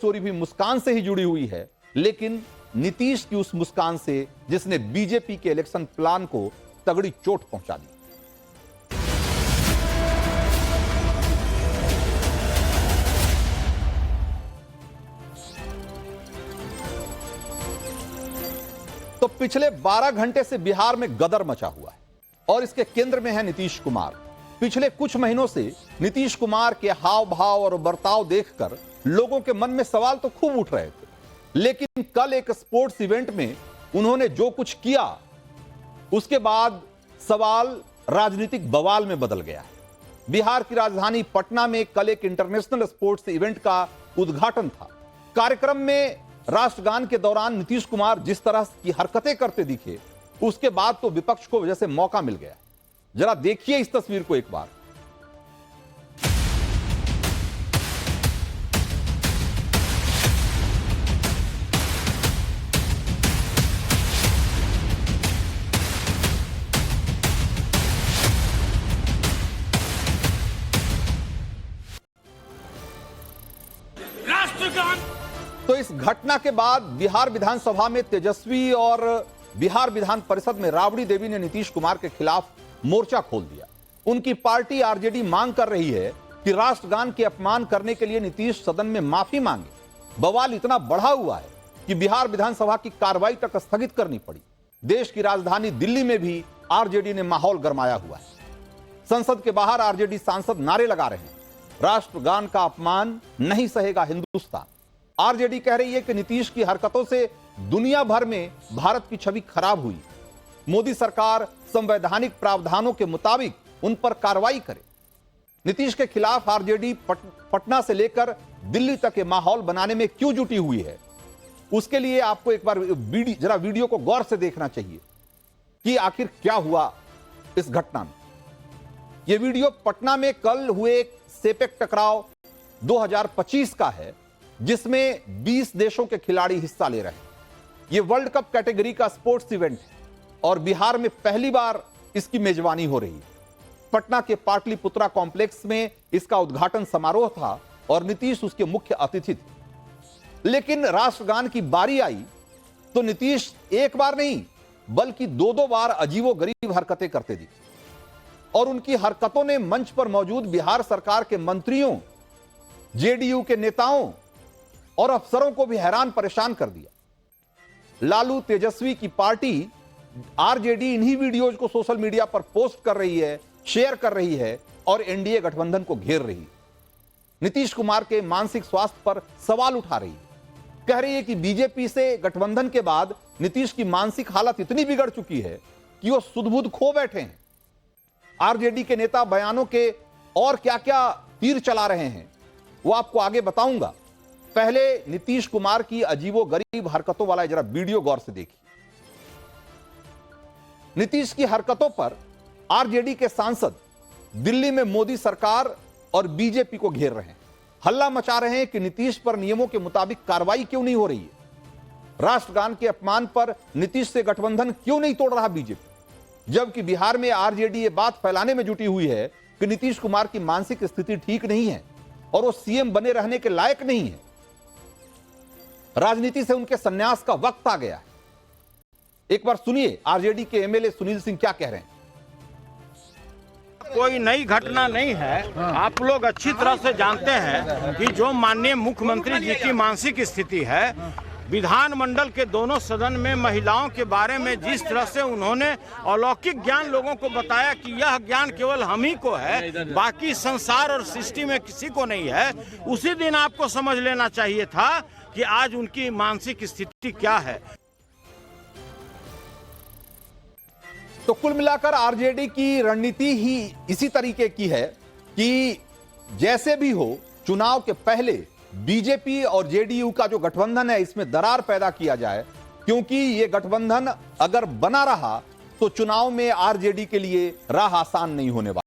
Story भी मुस्कान से ही जुड़ी हुई है, लेकिन नीतीश की उस मुस्कान से जिसने बीजेपी के इलेक्शन प्लान को तगड़ी चोट पहुंचा दी। तो पिछले 12 घंटे से बिहार में गदर मचा हुआ है और इसके केंद्र में है नीतीश कुमार। पिछले कुछ महीनों से नीतीश कुमार के हाव भाव और बर्ताव देखकर लोगों के मन में सवाल तो खूब उठ रहे थे, लेकिन कल एक स्पोर्ट्स इवेंट में उन्होंने जो कुछ किया उसके बाद सवाल राजनीतिक बवाल में बदल गया है। बिहार की राजधानी पटना में कल एक इंटरनेशनल स्पोर्ट्स इवेंट का उद्घाटन था। कार्यक्रम में राष्ट्रगान के दौरान नीतीश कुमार जिस तरह की हरकतें करते दिखे, उसके बाद तो विपक्ष को वजह से मौका मिल गया। जरा देखिए इस तस्वीर को एक बार। तो इस घटना के बाद बिहार विधानसभा में तेजस्वी और बिहार विधान परिषद में राबड़ी देवी ने नीतीश कुमार के खिलाफ मोर्चा खोल दिया। उनकी पार्टी आरजेडी मांग कर रही है कि राष्ट्रगान के अपमान करने के लिए नीतीश सदन में माफी मांगे। बवाल इतना बढ़ा हुआ है कि बिहार विधानसभा की कार्रवाई तक स्थगित करनी पड़ी। देश की राजधानी दिल्ली में भी आरजेडी ने माहौल गरमाया हुआ है। संसद के बाहर आरजेडी सांसद नारे लगा रहे हैं, राष्ट्रगान का अपमान नहीं सहेगा हिंदुस्तान। आरजेडी कह रही है कि नीतीश की हरकतों से दुनिया भर में भारत की छवि खराब हुई। मोदी सरकार संवैधानिक प्रावधानों के मुताबिक उन पर कार्रवाई करे। नीतीश के खिलाफ आरजेडी पटना से लेकर दिल्ली तक के माहौल बनाने में क्यों जुटी हुई है, उसके लिए आपको एक बार जरा वीडियो को गौर से देखना चाहिए कि आखिर क्या हुआ इस घटना में। यह वीडियो पटना में कल हुए एक सेपेक टकराव 2025 का है, जिसमें 20 देशों के खिलाड़ी हिस्सा ले रहे हैं। यह वर्ल्ड कप कैटेगरी का स्पोर्ट्स इवेंट है और बिहार में पहली बार इसकी मेजबानी हो रही है। पटना के पाटलिपुत्रा कॉम्प्लेक्स में इसका उद्घाटन समारोह था और नीतीश उसके मुख्य अतिथि थे। लेकिन राष्ट्रगान की बारी आई तो नीतीश एक बार नहीं बल्कि दो बार अजीबोगरीब हरकतें करते दिखे और उनकी हरकतों ने मंच पर मौजूद बिहार सरकार के मंत्रियों, जेडीयू के नेताओं और अफसरों को भी हैरान परेशान कर दिया। लालू तेजस्वी की पार्टी आरजेडी इन्हीं वीडियोज को सोशल मीडिया पर पोस्ट कर रही है, शेयर कर रही है और एनडीए गठबंधन को घेर रही है। नीतीश कुमार के मानसिक स्वास्थ्य पर सवाल उठा रही है। कह रही है कि बीजेपी से गठबंधन के बाद नीतीश की मानसिक हालत इतनी बिगड़ चुकी है कि वो सुध-बुध खो बैठे हैं। आरजेडी के नेता बयानों के और क्या क्या तीर चला रहे हैं वो आपको आगे बताऊंगा। पहले नीतीश कुमार की अजीबोगरीब हरकतों वाला जरा वीडियो गौर से देखिए। नीतीश की हरकतों पर आरजेडी के सांसद दिल्ली में मोदी सरकार और बीजेपी को घेर रहे हैं, हल्ला मचा रहे हैं कि नीतीश पर नियमों के मुताबिक कार्रवाई क्यों नहीं हो रही है, राष्ट्रगान के अपमान पर नीतीश से गठबंधन क्यों नहीं तोड़ रहा बीजेपी। जबकि बिहार में आरजेडी ये बात फैलाने में जुटी हुई है कि नीतीश कुमार की मानसिक स्थिति ठीक नहीं है और वो सीएम बने रहने के लायक नहीं है। राजनीति से उनके संन्यास का वक्त आ गया है। एक बार सुनिए आरजेडी के एमएलए सुनील सिंह क्या कह रहे हैं। कोई नई घटना नहीं है। आप लोग अच्छी तरह से जानते हैं कि जो माननीय मुख्यमंत्री जी की मानसिक स्थिति है, विधानमंडल के दोनों सदन में महिलाओं के बारे में जिस तरह से उन्होंने अलौकिक ज्ञान लोगों को बताया कि यह ज्ञान केवल हम ही को है, बाकी संसार और सृष्टि में किसी को नहीं है, उसी दिन आपको समझ लेना चाहिए था कि आज उनकी मानसिक स्थिति क्या है। तो कुल मिलाकर आरजेडी की रणनीति ही इसी तरीके की है कि जैसे भी हो चुनाव के पहले बीजेपी और जेडीयू का जो गठबंधन है इसमें दरार पैदा किया जाए, क्योंकि यह गठबंधन अगर बना रहा तो चुनाव में आरजेडी के लिए राह आसान नहीं होने वाली।